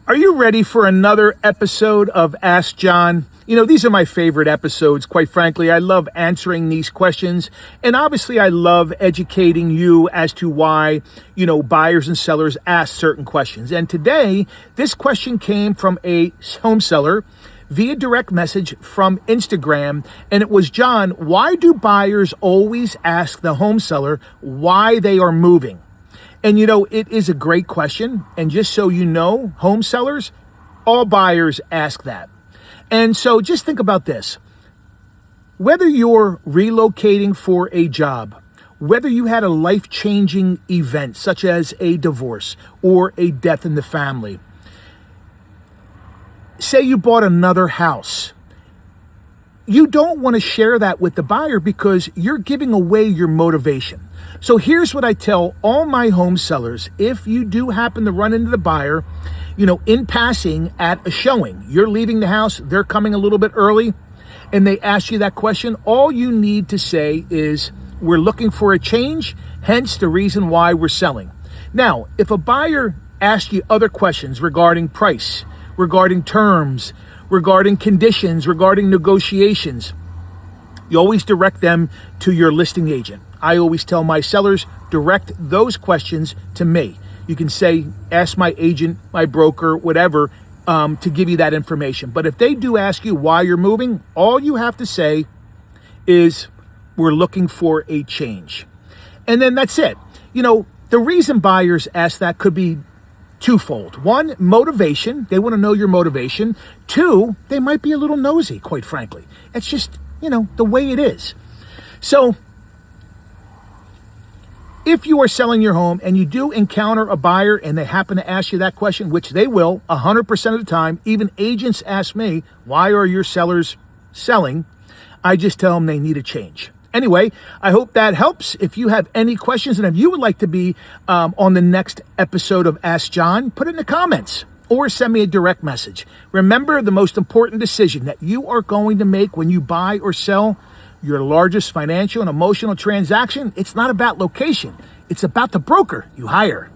Are you ready for another episode of Ask John? You know, these are my favorite episodes, quite frankly. I love answering these questions. And obviously, I love educating you as to why, buyers and sellers ask certain questions. And today, this question came from a home seller via direct message from Instagram. And it was, John, why do buyers always ask the home seller why they are moving? And it is a great question. And just so you know, home sellers, all buyers ask that. And so just think about this. Whether you're relocating for a job, whether you had a life-changing event such as a divorce or a death in the family, say you bought another house, you don't want to share that with the buyer because you're giving away your motivation. So here's what I tell all my home sellers. If you do happen to run into the buyer, in passing at a showing, you're leaving the house, they're coming a little bit early, and they ask you that question, all you need to say is, we're looking for a change, hence the reason why we're selling. Now, if a buyer asks you other questions regarding price, regarding terms, regarding conditions, regarding negotiations, you always direct them to your listing agent. I always tell my sellers, direct those questions to me. You can say, ask my agent, my broker, whatever, to give you that information. But if they do ask you why you're moving, all you have to say is, we're looking for a change. And then that's it. The reason buyers ask that could be twofold. One, motivation. They want to know your motivation. Two, they might be a little nosy, quite frankly. It's just, the way it is. So if you are selling your home and you do encounter a buyer and they happen to ask you that question, which they will 100% of the time, even agents ask me, why are your sellers selling? I just tell them they need a change. Anyway, I hope that helps. If you have any questions and if you would like to be on the next episode of Ask John, put it in the comments or send me a direct message. Remember, the most important decision that you are going to make when you buy or sell your largest financial and emotional transaction, it's not about location. It's about the broker you hire.